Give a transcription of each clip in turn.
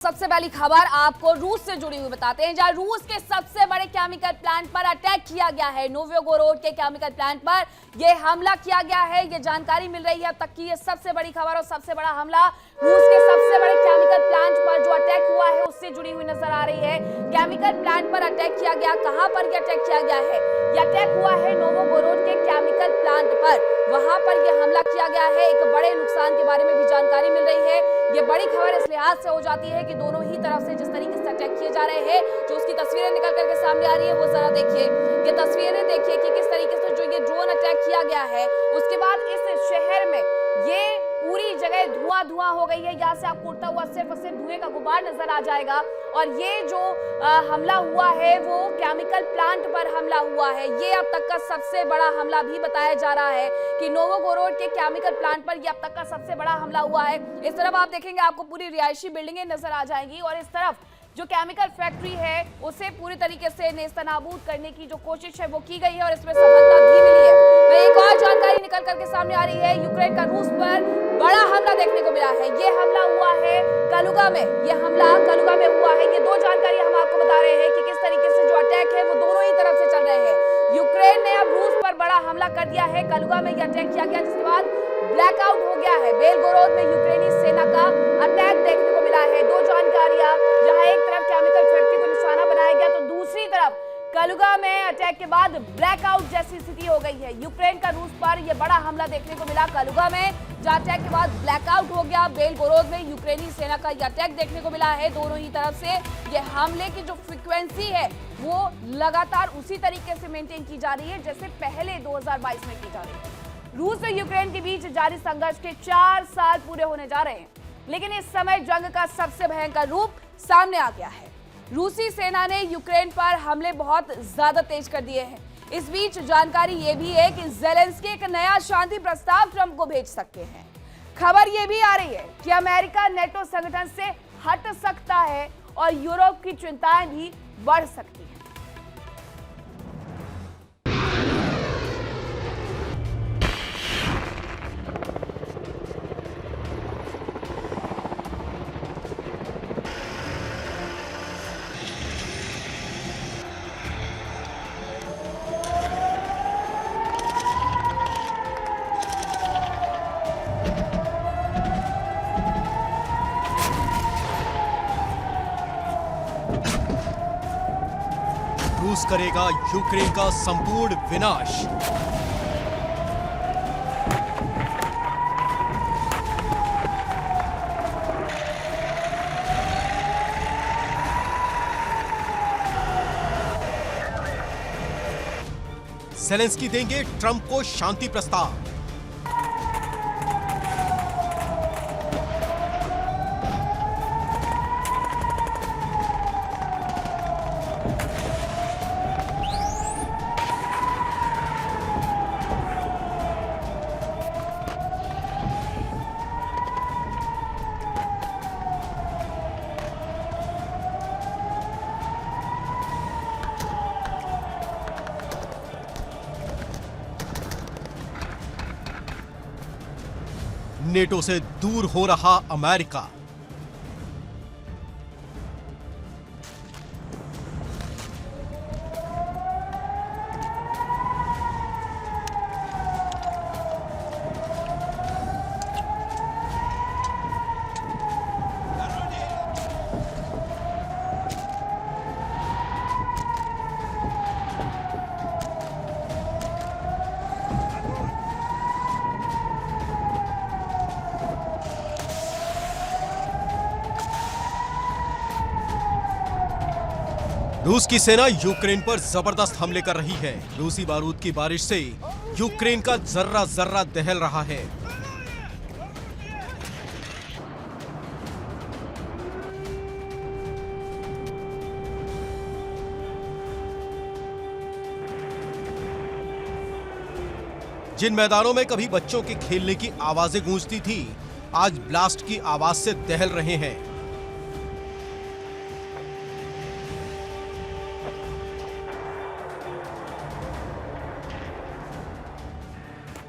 सबसे पहली खबर आपको रूस से जुड़ी हुई बताते हैं, जहां रूस के सबसे बड़े केमिकल प्लांट पर अटैक किया गया है। नोविगोरोड के केमिकल प्लांट पर यह हमला किया गया है। यह जानकारी मिल रही है अब तक की ये सबसे बड़ी खबर और सबसे बड़ा हमला रूस के सबसे बड़े केमिकल प्लांट पर जो अटैक हुआ है उससे जुड़ी हुई नजर आ रही है। केमिकल प्लांट पर अटैक किया गया, कहां पर यह अटैक किया गया है? यह अटैक हुआ है नोविगोरोड के केमिकल प्लांट पर, वहां पर यह हमला किया गया है। एक बड़े नुकसान के बारे में भी जानकारी मिल रही है। ये बड़ी खबर इस लिहाज से हो जाती है कि दोनों ही तरफ से जिस तरीके से अटैक किए जा रहे हैं, जो उसकी तस्वीरें निकल करके सामने आ रही है वो जरा देखिए। ये तस्वीरें देखिए कि किस तरीके से जो ये ड्रोन अटैक किया गया है, उसके बाद इस शहर में ये पूरी जगह धुआं धुआं हो गई है। यहाँ से आपको उड़ता हुआ सिर्फ और सिर्फ धुएं का गुबार नजर आ जाएगा। और ये जो हमला हुआ है वो केमिकल प्लांट पर हमला हुआ है। ये अब तक का सबसे बड़ा हमला भी बताया जा रहा है कि नोविगोरोड के केमिकल प्लांट पर यह अब तक का सबसे बड़ा हमला हुआ है। इस तरफ आप देखेंगे आपको पूरी रिहायशी बिल्डिंगें नजर आ जाएंगी और इस तरफ जो केमिकल फैक्ट्री है उसे पूरी तरीके से नेस्तनाबूद करने की जो कोशिश है वो की गई है और इसमें सफलता भी मिली है। तो एक और जानकारी निकल करके सामने आ रही है, यूक्रेन का रूस पर बड़ा हमला देखने को मिला है। ये हमला हुआ है कलुगा में, ये हमला कलुगा में हुआ है। ये दो जानकारी हम आपको बता रहे हैं कि किस तरीके से जो अटैक है वो दोनों ही तरफ से चल रहे हैं। यूक्रेन ने अब रूस पर बड़ा हमला कर दिया है। कलुगा में यह अटैक किया गया, जिसके बाद ब्लैकआउट हो गया है। बेलगोरोद में यूक्रेनी सेना का अटैक देखने को मिला है। दो जानकारियां, जहां एक तरफ केमिकल फैक्ट्री को निशाना बनाया गया तो दूसरी तरफ कलुगा में अटैक के बाद ब्लैकआउट जैसी स्थिति हो गई है। यूक्रेन का रूस पर यह बड़ा हमला देखने को मिला कलुगा में, जहां अटैक के बाद ब्लैकआउट हो गया। बेलगोरोद में यूक्रेनी सेना का यह अटैक देखने को मिला है। दोनों ही तरफ से यह हमले की जो फ्रीक्वेंसी है वो लगातार उसी तरीके से मेंटेन की जा रही है जैसे पहले 2022 में की जा रही है। रूस और यूक्रेन के बीच जारी संघर्ष के 4 साल पूरे होने जा रहे हैं, लेकिन इस समय जंग का सबसे भयंकर रूप सामने आ गया है। रूसी सेना ने यूक्रेन पर हमले बहुत ज्यादा तेज कर दिए हैं। इस बीच जानकारी यह भी है कि ज़ेलेंस्की एक नया शांति प्रस्ताव ट्रंप को भेज सकते हैं। खबर यह भी आ रही है कि अमेरिका नेटो संगठन से हट सकता है और यूरोप की चिंताएं भी बढ़ सकती हैं। रूस करेगा यूक्रेन का संपूर्ण विनाश। ज़ेलेंस्की देंगे ट्रंप को शांति प्रस्ताव। नेटो से दूर हो रहा अमेरिका। रूस की सेना यूक्रेन पर जबरदस्त हमले कर रही है। रूसी बारूद की बारिश से यूक्रेन का जर्रा जर्रा दहल रहा है। जिन मैदानों में कभी बच्चों के खेलने की आवाजें गूंजती थी, आज ब्लास्ट की आवाज से दहल रहे हैं।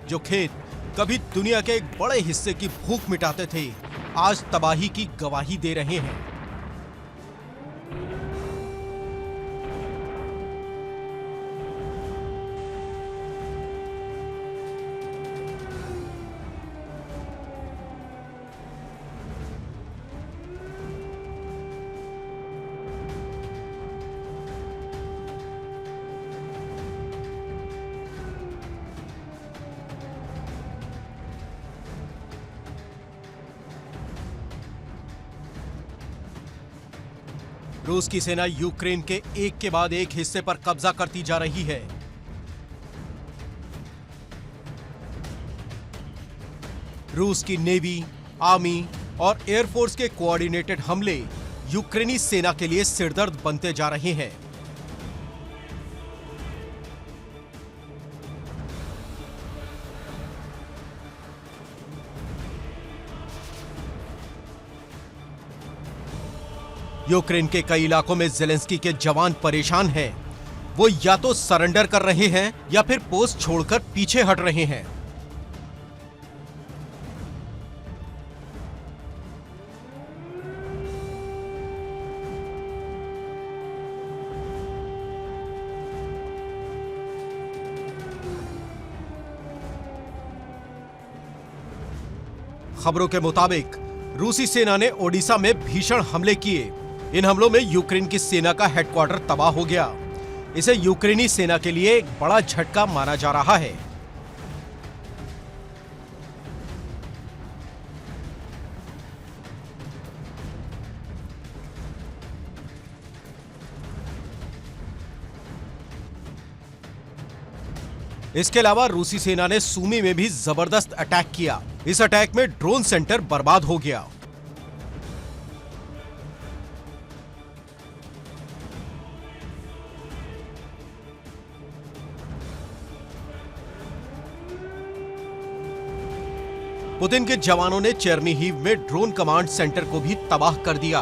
जो खेत कभी दुनिया के एक बड़े हिस्से की भूख मिटाते थे, आज तबाही की गवाही दे रहे हैं। रूस की सेना यूक्रेन के एक के बाद एक हिस्से पर कब्जा करती जा रही है। रूस की नेवी, आर्मी और एयरफोर्स के कोऑर्डिनेटेड हमले यूक्रेनी सेना के लिए सिरदर्द बनते जा रहे हैं। यूक्रेन के कई इलाकों में ज़ेलेंस्की के जवान परेशान हैं। वो या तो सरेंडर कर रहे हैं या फिर पोस्ट छोड़कर पीछे हट रहे हैं। खबरों के मुताबिक रूसी सेना ने ओडिशा में भीषण हमले किए। इन हमलों में यूक्रेन की सेना का हेडक्वार्टर तबाह हो गया। इसे यूक्रेनी सेना के लिए एक बड़ा झटका माना जा रहा है। इसके अलावा रूसी सेना ने सूमी में भी जबरदस्त अटैक किया। इस अटैक में ड्रोन सेंटर बर्बाद हो गया। पुतिन के जवानों ने चेर्निहिव में ड्रोन कमांड सेंटर को भी तबाह कर दिया।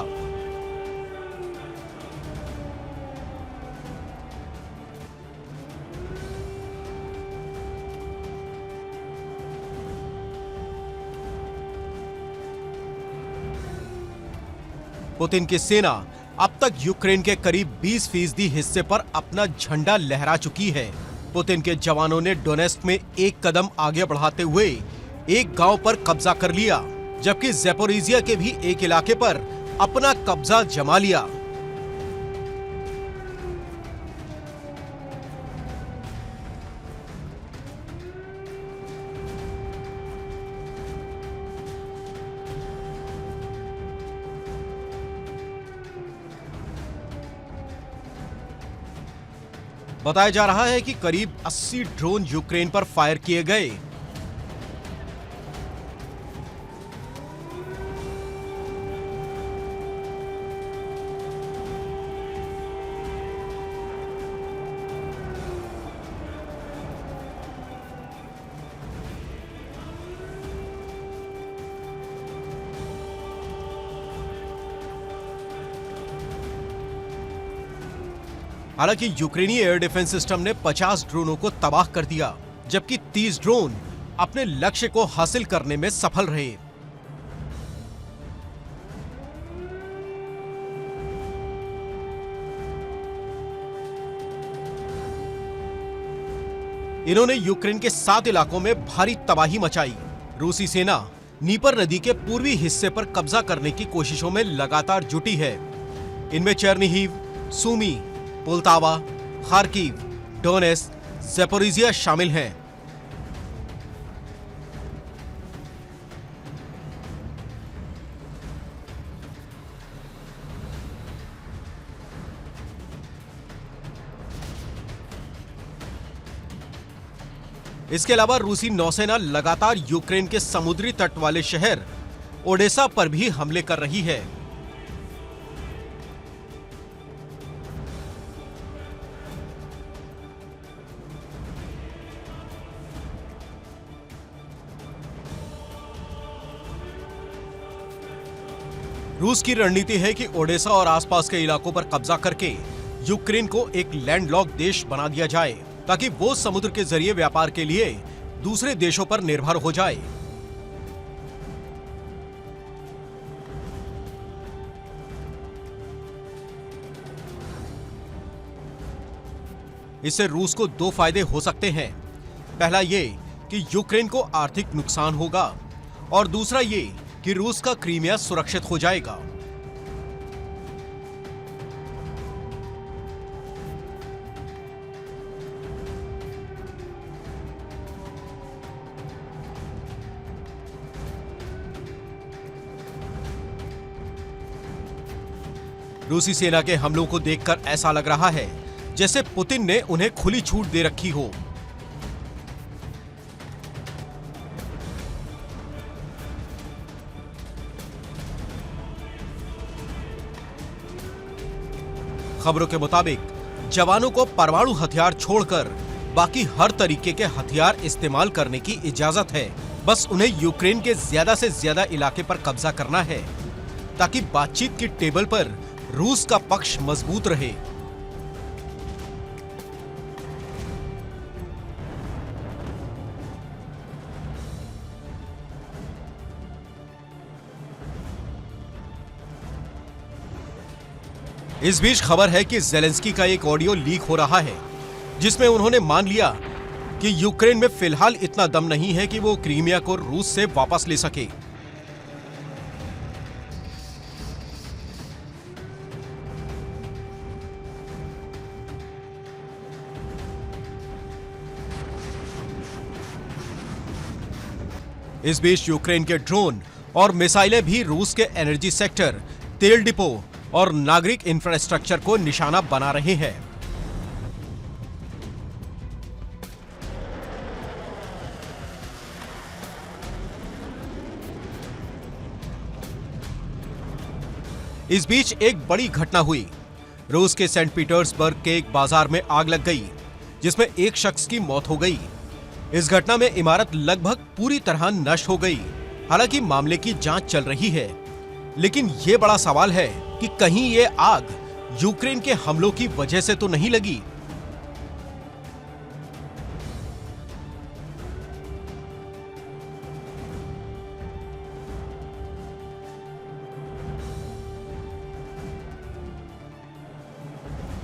पुतिन की सेना अब तक यूक्रेन के करीब 20% हिस्से पर अपना झंडा लहरा चुकी है। पुतिन के जवानों ने डोनेस्क में एक कदम आगे बढ़ाते हुए एक गांव पर कब्जा कर लिया, जबकि ज़ैपोरिज़िया के भी एक इलाके पर अपना कब्जा जमा लिया। बताया जा रहा है कि करीब 80 ड्रोन यूक्रेन पर फायर किए गए। हालांकि यूक्रेनी एयर डिफेंस सिस्टम ने 50 ड्रोनों को तबाह कर दिया, जबकि 30 ड्रोन अपने लक्ष्य को हासिल करने में सफल रहे। इन्होंने यूक्रेन के 7 इलाकों में भारी तबाही मचाई। रूसी सेना नीपर नदी के पूर्वी हिस्से पर कब्जा करने की कोशिशों में लगातार जुटी है। इनमें चेर्निहिव, सूमी, पोल्तावा, खार्किव, डोनेस्क, ज़ैपोरिज़िया शामिल हैं। इसके अलावा रूसी नौसेना लगातार यूक्रेन के समुद्री तट वाले शहर ओडेसा पर भी हमले कर रही है। रूस की रणनीति है कि ओडेसा और आसपास के इलाकों पर कब्जा करके यूक्रेन को एक लैंडलॉक देश बना दिया जाए, ताकि वो समुद्र के जरिए व्यापार के लिए दूसरे देशों पर निर्भर हो जाए। इससे रूस को 2 फायदे हो सकते हैं। पहला ये कि यूक्रेन को आर्थिक नुकसान होगा और दूसरा ये कि रूस का क्रीमिया सुरक्षित हो जाएगा। रूसी सेना के हमलों को देखकर ऐसा लग रहा है जैसे पुतिन ने उन्हें खुली छूट दे रखी हो। खबरों के मुताबिक जवानों को परमाणु हथियार छोड़कर बाकी हर तरीके के हथियार इस्तेमाल करने की इजाजत है। बस उन्हें यूक्रेन के ज्यादा से ज्यादा इलाके पर कब्जा करना है ताकि बातचीत की टेबल पर रूस का पक्ष मजबूत रहे। इस बीच खबर है कि ज़ेलेंस्की का एक ऑडियो लीक हो रहा है जिसमें उन्होंने मान लिया कि यूक्रेन में फिलहाल इतना दम नहीं है कि वो क्रीमिया को रूस से वापस ले सके। इस बीच यूक्रेन के ड्रोन और मिसाइलें भी रूस के एनर्जी सेक्टर, तेल डिपो और नागरिक इंफ्रास्ट्रक्चर को निशाना बना रहे हैं। इस बीच एक बड़ी घटना हुई। रूस के सेंट पीटर्सबर्ग के एक बाजार में आग लग गई जिसमें एक शख्स की मौत हो गई। इस घटना में इमारत लगभग पूरी तरह नष्ट हो गई। हालांकि मामले की जांच चल रही है, लेकिन यह बड़ा सवाल है कि कहीं ये आग यूक्रेन के हमलों की वजह से तो नहीं लगी।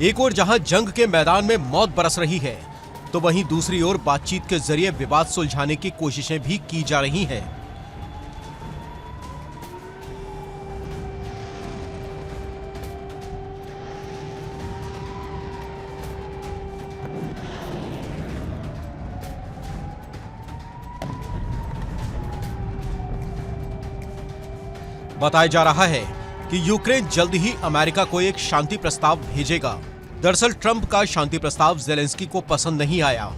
एक ओर जहां जंग के मैदान में मौत बरस रही है, तो वहीं दूसरी ओर बातचीत के जरिए विवाद सुलझाने की कोशिशें भी की जा रही हैं। बताया जा रहा है कि यूक्रेन जल्द ही अमेरिका को एक शांति प्रस्ताव भेजेगा। दरअसल ट्रंप का शांति प्रस्ताव ज़ेलेंस्की को पसंद नहीं आया।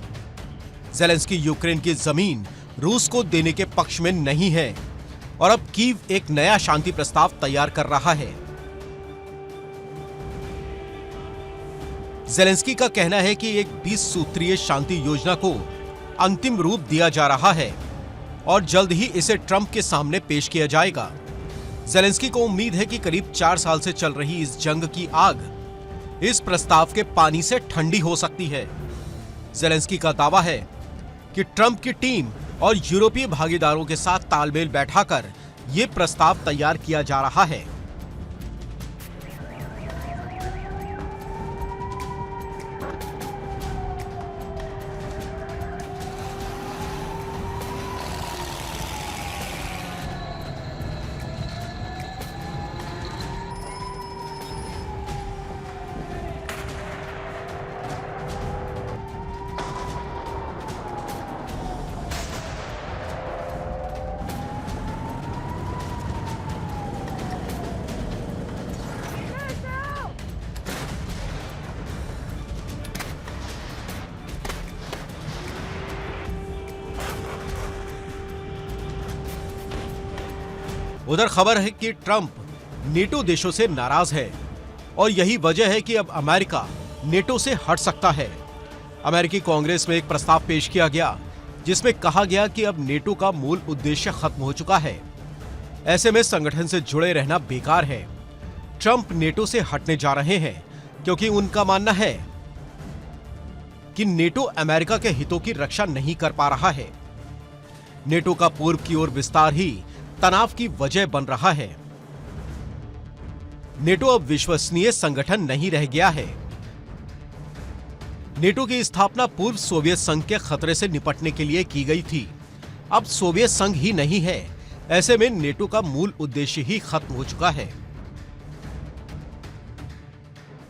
ज़ेलेंस्की यूक्रेन की जमीन रूस को देने के पक्ष में नहीं है और अब कीव एक नया शांति प्रस्ताव तैयार कर रहा है। ज़ेलेंस्की का कहना है कि एक 20 सूत्रीय शांति योजना को अंतिम रूप दिया जा रहा है और जल्द ही इसे ट्रंप के सामने पेश किया जाएगा। ज़ेलेंस्की को उम्मीद है कि करीब 4 साल से चल रही इस जंग की आग इस प्रस्ताव के पानी से ठंडी हो सकती है। ज़ेलेंस्की का दावा है कि ट्रंप की टीम और यूरोपीय भागीदारों के साथ तालमेल बैठाकर यह प्रस्ताव तैयार किया जा रहा है। उधर खबर है कि ट्रंप नेटो देशों से नाराज है और यही वजह है कि अब अमेरिका नेटो से हट सकता है। अमेरिकी कांग्रेस में एक प्रस्ताव पेश किया गया जिसमें कहा गया कि अब नेटो का मूल उद्देश्य खत्म हो चुका है। ऐसे में संगठन से जुड़े रहना बेकार है। ट्रंप नेटो से हटने जा रहे हैं क्योंकि उनका मानना है कि नेटो अमेरिका के हितों की रक्षा नहीं कर पा रहा है। नेटो का पूर्व की ओर विस्तार ही तनाव की वजह बन रहा है। नेटो अब विश्वसनीय संगठन नहीं रह गया है। नेटो की स्थापना पूर्व सोवियत संघ के खतरे से निपटने के लिए की गई थी। अब सोवियत संघ ही नहीं है। ऐसे में नेटो का मूल उद्देश्य ही खत्म हो चुका है।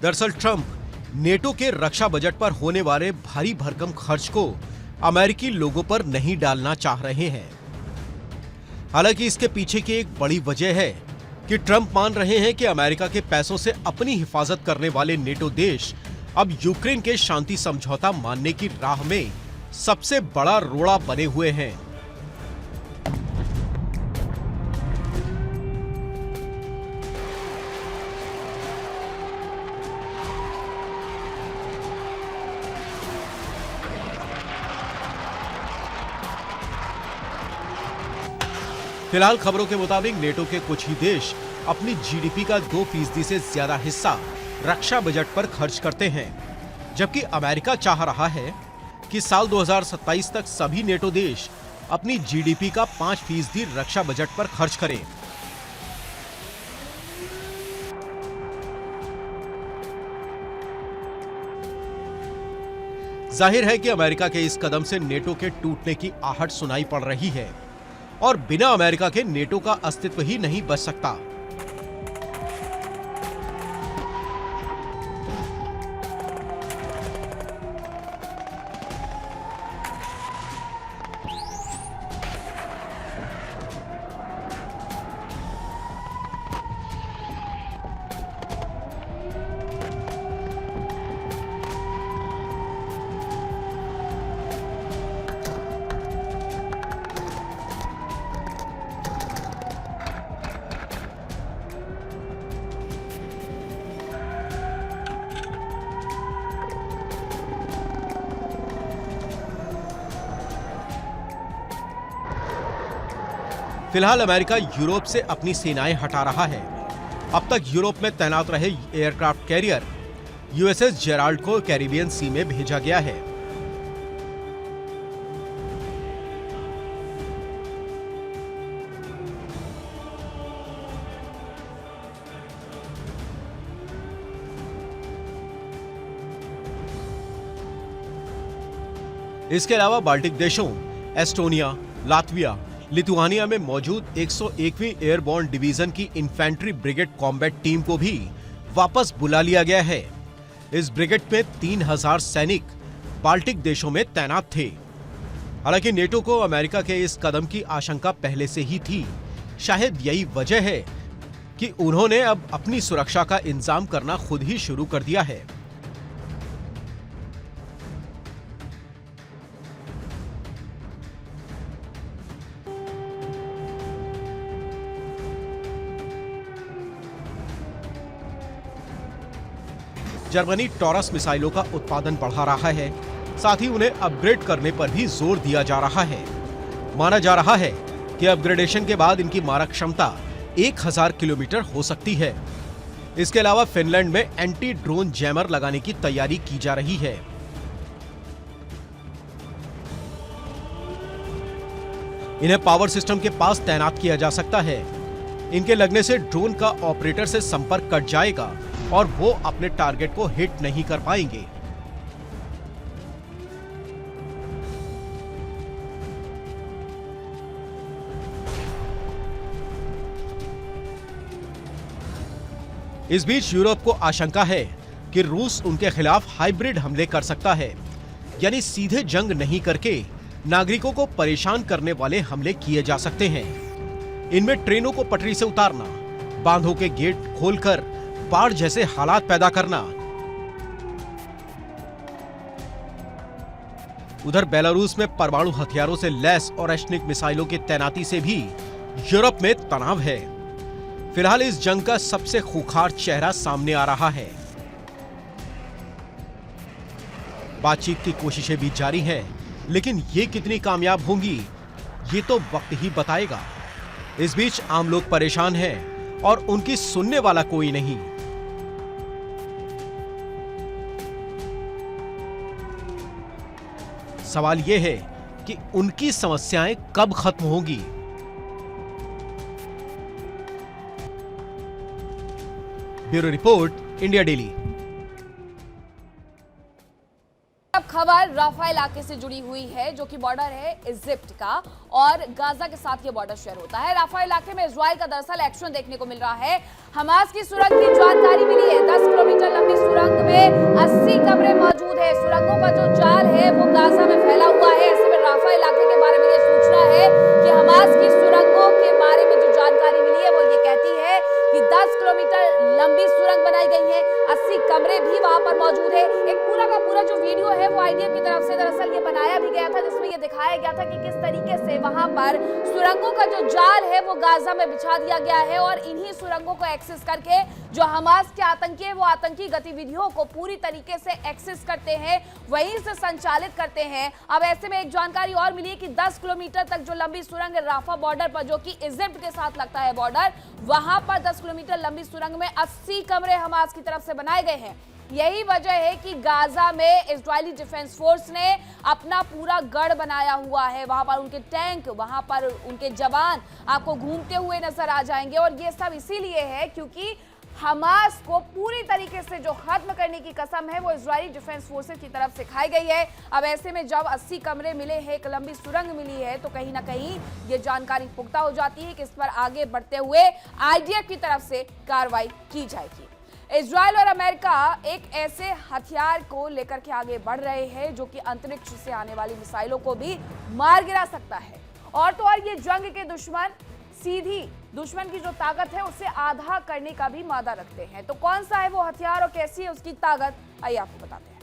दरअसल ट्रंप नेटो के रक्षा बजट पर होने वाले भारी भरकम खर्च को अमेरिकी लोगों पर नहीं डालना चाह रहे हैं। हालांकि इसके पीछे की एक बड़ी वजह है कि ट्रंप मान रहे हैं कि अमेरिका के पैसों से अपनी हिफाजत करने वाले नेटो देश अब यूक्रेन के शांति समझौता मानने की राह में सबसे बड़ा रोड़ा बने हुए हैं। फिलहाल खबरों के मुताबिक नेटो के कुछ ही देश अपनी जीडीपी का 2% से ज्यादा हिस्सा रक्षा बजट पर खर्च करते हैं, जबकि अमेरिका चाह रहा है कि साल 2027 तक सभी नेटो देश अपनी जीडीपी का 5% रक्षा बजट पर खर्च करें। जाहिर है कि अमेरिका के इस कदम से नेटो के टूटने की आहट सुनाई पड़ रही है और बिना अमेरिका के नेटो का अस्तित्व ही नहीं बच सकता। फिलहाल अमेरिका यूरोप से अपनी सेनाएं हटा रहा है। अब तक यूरोप में तैनात रहे एयरक्राफ्ट कैरियर यूएसएस जेराल्ड को कैरिबियन सी में भेजा गया है। इसके अलावा बाल्टिक देशों एस्टोनिया, लातविया, लिथुआनिया में मौजूद 101वीं एयरबोर्न डिवीजन की इन्फेंट्री ब्रिगेड कॉम्बैट टीम को भी वापस बुला लिया गया है। इस ब्रिगेड में 3000 सैनिक बाल्टिक देशों में तैनात थे। हालांकि नेटो को अमेरिका के इस कदम की आशंका पहले से ही थी। शायद यही वजह है कि उन्होंने अब अपनी सुरक्षा का इंतजाम करना खुद ही शुरू कर दिया है। जर्मनी टॉरस मिसाइलों का उत्पादन बढ़ा रहा है, साथ ही उन्हें अपग्रेड करने पर भी जोर दिया जा रहा है। माना जा रहा है कि अपग्रेडेशन के बाद इनकी मारक क्षमता 1000 किलोमीटर हो सकती है। इसके अलावा फिनलैंड में एंटी ड्रोन जैमर लगाने की तैयारी की जा रही है। इन्हें पावर सिस्टम के पास तैनात किया जा सकता है। इनके लगने से ड्रोन का ऑपरेटर से संपर्क कट जाएगा और वो अपने टारगेट को हिट नहीं कर पाएंगे। इस बीच यूरोप को आशंका है कि रूस उनके खिलाफ हाइब्रिड हमले कर सकता है, यानी सीधे जंग नहीं करके नागरिकों को परेशान करने वाले हमले किए जा सकते हैं। इनमें ट्रेनों को पटरी से उतारना, बांधों के गेट खोलकर बाढ़ जैसे हालात पैदा करना। उधर बेलारूस में परमाणु हथियारों से लैस और एशनिक मिसाइलों की तैनाती से भी यूरोप में तनाव है। फिलहाल इस जंग का सबसे खूंखार चेहरा सामने आ रहा है। बातचीत की कोशिशें भी जारी हैं, लेकिन ये कितनी कामयाब होंगी ये तो वक्त ही बताएगा। इस बीच आम लोग परेशान हैं और उनकी सुनने वाला कोई नहीं। सवाल यह है कि उनकी समस्याएं कब खत्म होंगी। Bureau report, India daily. अब खबर राफा इलाके से जुड़ी हुई है, जो कि बॉर्डर है इजिप्ट का और गाजा के साथ ये बॉर्डर शेयर होता है। राफा इलाके में इजराइल का दरअसल एक्शन देखने को मिल रहा है। हमास की सुरंग की जानकारी मिली है। 10 किलोमीटर लंबी सुरंग में 80 कब्रें मौजूद है। सुरंगों का जो जाल है वो गाजा में फैला हुआ है। ऐसे में राफा इलाके के बारे में ये सूचना है कि हमास की सुरंगों के बारे में जो जानकारी मिली है वो ये कहती है 10 किलोमीटर लंबी सुरंग बनाई गई है। 80 कमरे भी वहां पर मौजूद है। एक पूरा का पूरा जो वीडियो है वो आईडीएफ की तरफ से दरअसल ये बनाया भी गया था, जिसमें ये दिखाया गया था कि किस तरीके से वहां पर सुरंगों का जो जाल है वो गाजा में बिछा दिया गया है और इन्हीं सुरंगों को एक्सेस करके जो हमास के आतंकी है वो आतंकी गतिविधियों को पूरी तरीके से एक्सेस करते हैं, वहीं से संचालित करते हैं। अब ऐसे में एक जानकारी और मिली है कि 10 किलोमीटर तक जो लंबी सुरंग है राफा बॉर्डर पर, जो कि इजिप्ट के साथ लगता है बॉर्डर, वहां पर 10 किलोमीटर लंबी सुरंग में 80 कमरे हमास की तरफ से बनाए गए हैं। यही वजह है कि गाजा में इजरायली डिफेंस फोर्स ने अपना पूरा गढ़ बनाया हुआ है। वहां पर उनके टैंक, वहां पर उनके जवान आपको घूमते हुए नजर आ जाएंगे और ये सब इसीलिए है क्योंकि हमास को पूरी तरीके से जो खत्म करने की कसम है वो इजरायली डिफेंस फोर्सेस की तरफ से खाई गई है। अब ऐसे में जब 80 कमरे मिले हैं, एक लंबी सुरंग मिली है, तो कहीं ना कहीं ये जानकारी पुख्ता हो जाती है कि इस पर आगे बढ़ते हुए आईडीएफ की तरफ से कार्रवाई की जाएगी। इजरायल और अमेरिका एक ऐसे हथियार को लेकर के आगे बढ़ रहे हैं जो कि अंतरिक्ष से आने वाली मिसाइलों को भी मार गिरा सकता है। और तो और ये जंग के दुश्मन सीधी दुश्मन की जो ताकत है उससे आधा करने का भी मादा रखते हैं। तो कौन सा है वो हथियार और कैसी है उसकी ताकत, आइए आपको बताते हैं।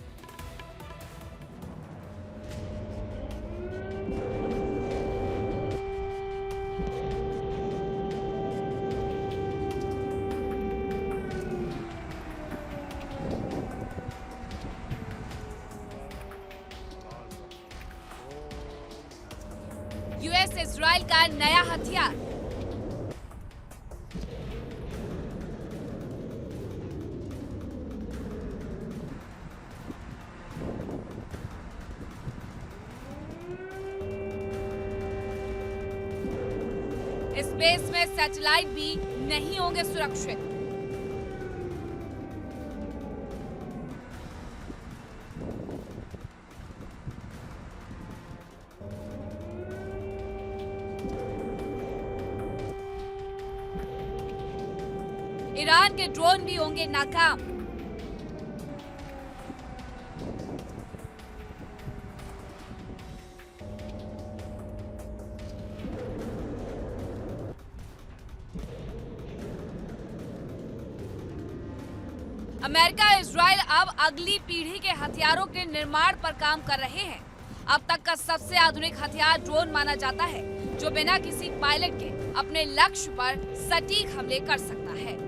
यूएस इजराइल का नया हथियार। स्पेस में सैटेलाइट भी नहीं होंगे सुरक्षित। ईरान के ड्रोन भी होंगे नाकाम। अमेरिका और इजराइल अब अगली पीढ़ी के हथियारों के निर्माण पर काम कर रहे हैं। अब तक का सबसे आधुनिक हथियार ड्रोन माना जाता है, जो बिना किसी पायलट के अपने लक्ष्य पर सटीक हमले कर सकता है।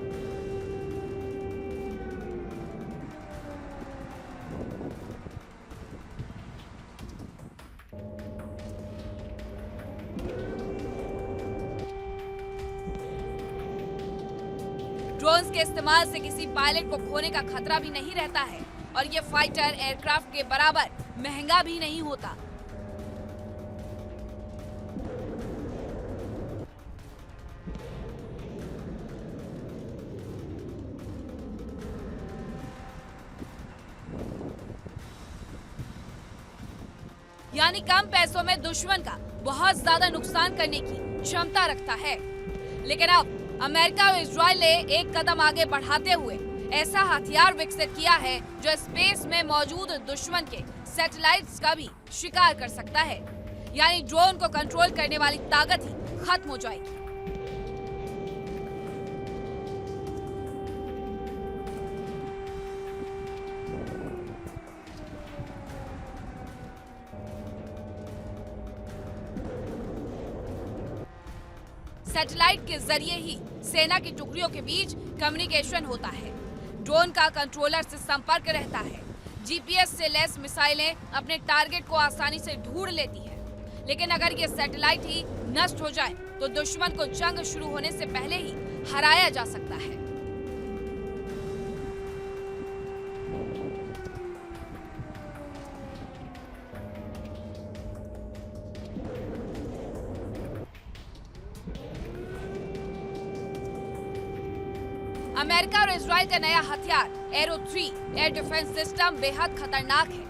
ड्रोन्स के इस्तेमाल से किसी पायलट को खोने का खतरा भी नहीं रहता है और ये फाइटर एयरक्राफ्ट के बराबर महंगा भी नहीं होता। यानी कम पैसों में दुश्मन का बहुत ज्यादा नुकसान करने की क्षमता रखता है। लेकिन अब अमेरिका और इजराइल ने एक कदम आगे बढ़ाते हुए ऐसा हथियार विकसित किया है जो स्पेस में मौजूद दुश्मन के सैटेलाइट्स का भी शिकार कर सकता है। यानी ड्रोन को कंट्रोल करने वाली ताकत ही खत्म हो जाएगी। सैटेलाइट के जरिए ही सेना की टुकड़ियों के बीच कम्युनिकेशन होता है। ड्रोन का कंट्रोलर से संपर्क रहता है। जीपीएस से लैस मिसाइलें अपने टारगेट को आसानी से ढूंढ लेती है। लेकिन अगर ये सैटेलाइट ही नष्ट हो जाए तो दुश्मन को जंग शुरू होने से पहले ही हराया जा सकता है। अमेरिका और इजराइल का नया हथियार एरो 3 एयर डिफेंस सिस्टम बेहद खतरनाक है।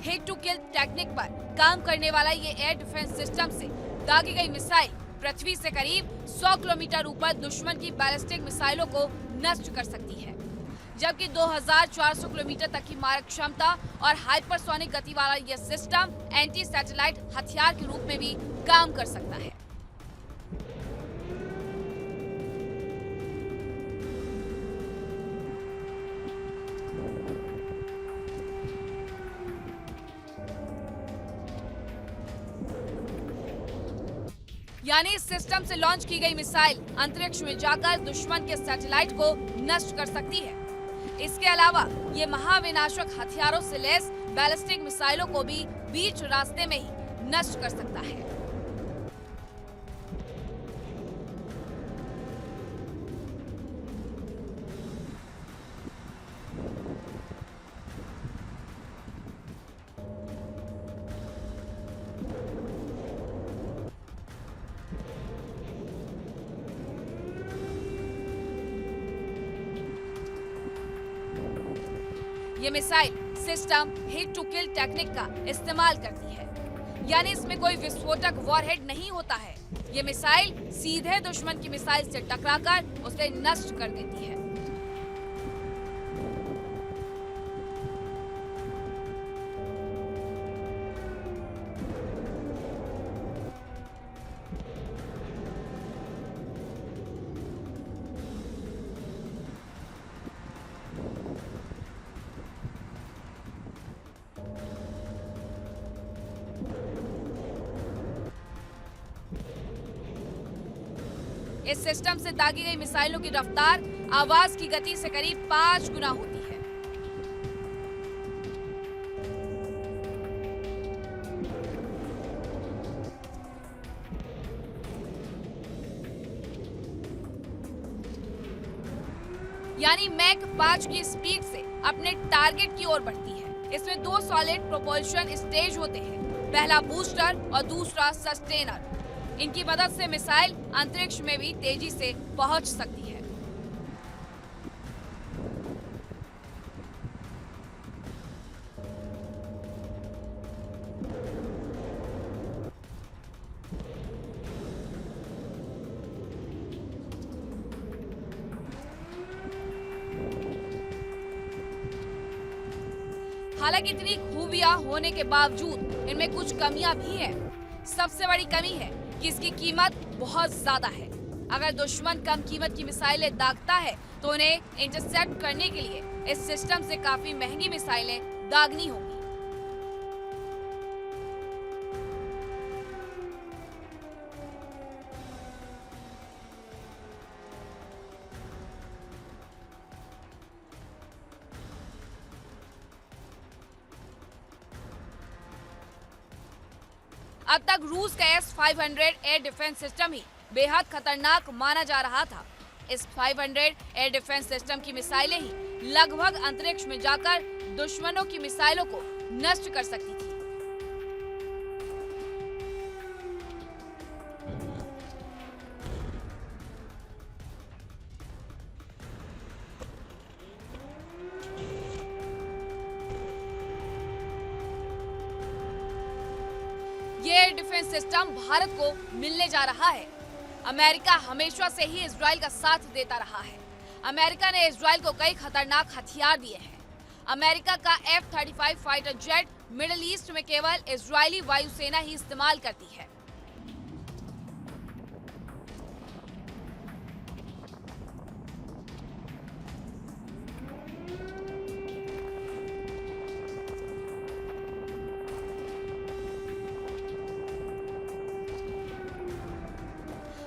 हिट टू किल टेक्निक पर काम करने वाला ये एयर डिफेंस सिस्टम से दागी गई मिसाइल पृथ्वी से करीब 100 किलोमीटर ऊपर दुश्मन की बैलिस्टिक मिसाइलों को नष्ट कर सकती है, जबकि 2400 किलोमीटर तक की मारक क्षमता और हाइपरसोनिक गति वाला यह सिस्टम एंटी सैटेलाइट हथियार के रूप में भी काम कर सकता है। यानी इस सिस्टम से लॉन्च की गई मिसाइल अंतरिक्ष में जाकर दुश्मन के सैटेलाइट को नष्ट कर सकती है। इसके अलावा ये महाविनाशक हथियारों से लैस बैलिस्टिक मिसाइलों को भी बीच रास्ते में ही नष्ट कर सकता है। ये missile system hit to kill technique का इस्तेमाल करती है, यानी इसमें कोई विस्फोटक वॉरहेड नहीं होता है। ये मिसाइल सीधे दुश्मन की मिसाइल से टकराकर उसे नष्ट कर देती है। इस सिस्टम से दागी गई मिसाइलों की रफ्तार आवाज की गति से करीब 5 गुना होती है। यानी मैक 5 की स्पीड से अपने टारगेट की ओर बढ़ती है। इसमें 2 सॉलिड प्रोपल्शन स्टेज होते हैं, पहला बूस्टर और दूसरा सस्टेनर। इनकी मदद से मिसाइल अंतरिक्ष में भी तेजी से पहुंच सकती है। हालांकि इतनी खूबियां होने के बावजूद इनमें कुछ कमियां भी हैं। सबसे बड़ी कमी है कि इसकी कीमत बहुत ज्यादा है। अगर दुश्मन कम कीमत की मिसाइलें दागता है तो उन्हें इंटरसेप्ट करने के लिए इस सिस्टम से काफी महंगी मिसाइलें दागनी होंगी। अब तक रूस का S-500 एयर डिफेंस सिस्टम ही बेहद खतरनाक माना जा रहा था। इस 500 एयर डिफेंस सिस्टम की मिसाइलें ही लगभग अंतरिक्ष में जाकर दुश्मनों की मिसाइलों को नष्ट कर सकती थी। ये एयर डिफेंस सिस्टम भारत को मिलने जा रहा है। अमेरिका हमेशा से ही इजराइल का साथ देता रहा है। अमेरिका ने इजराइल को कई खतरनाक हथियार दिए हैं। अमेरिका का F-35 fighter jet middle east में केवल इजरायली वायुसेना ही इस्तेमाल करती है।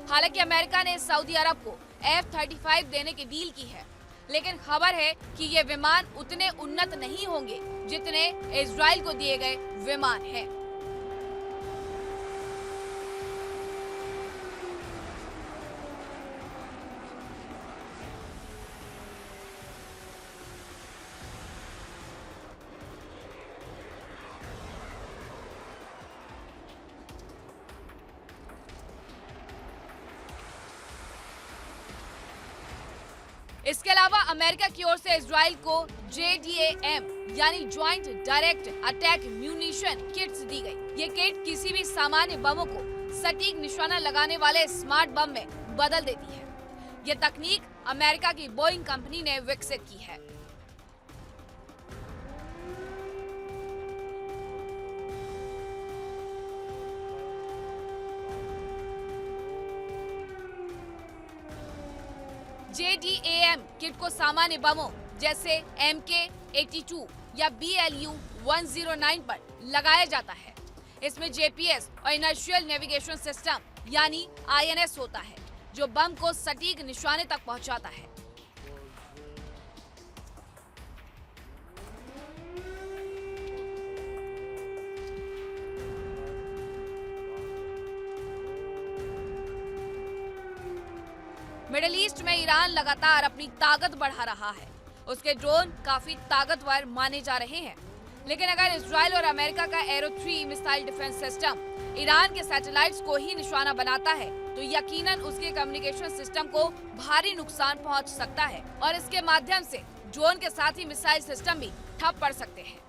हालांकि अमेरिका ने सऊदी अरब को F-35 देने की डील की है, लेकिन खबर है कि ये विमान उतने उन्नत नहीं होंगे जितने इजराइल को दिए गए विमान हैं। इसके अलावा अमेरिका की ओर से इजराइल को JDAM यानी joint direct attack munition kits दी गई। ये किट किसी भी सामान्य बमों को सटीक निशाना लगाने वाले स्मार्ट बम में बदल देती है। ये तकनीक अमेरिका की बोइंग कंपनी ने विकसित की है। JDAM किट को सामान्य बमों जैसे MK-82 या BLU-109 पर लगाया जाता है। इसमें GPS और इनर्शियल नेविगेशन सिस्टम यानी INS होता है, जो बम को सटीक निशाने तक पहुंचाता है। मिडिल ईस्ट में ईरान लगातार अपनी ताकत बढ़ा रहा है। उसके ड्रोन काफी ताकतवर माने जा रहे हैं, लेकिन अगर इजराइल और अमेरिका का arrow 3 missile defence system Iran के सैटेलाइट्स को ही निशाना बनाता है, तो यकीनन उसके कम्युनिकेशन सिस्टम को भारी नुकसान पहुंच सकता है और इसके माध्यम से ड्रोन के साथ ही मिसाइल सिस्टम भी ठप पड़ सकते हैं।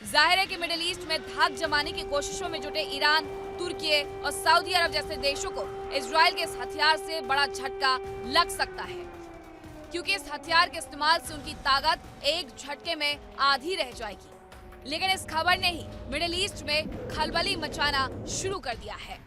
जाहिर है कि मिडिल ईस्ट में धाक जमाने की कोशिशों में जुटे ईरान, तुर्की और सऊदी अरब जैसे देशों को इजराइल के इस हथियार से बड़ा झटका लग सकता है, क्योंकि इस हथियार के इस्तेमाल से उनकी ताकत एक झटके में आधी रह जाएगी। लेकिन इस खबर ने ही मिडिल ईस्ट में खलबली मचाना शुरू कर दिया है।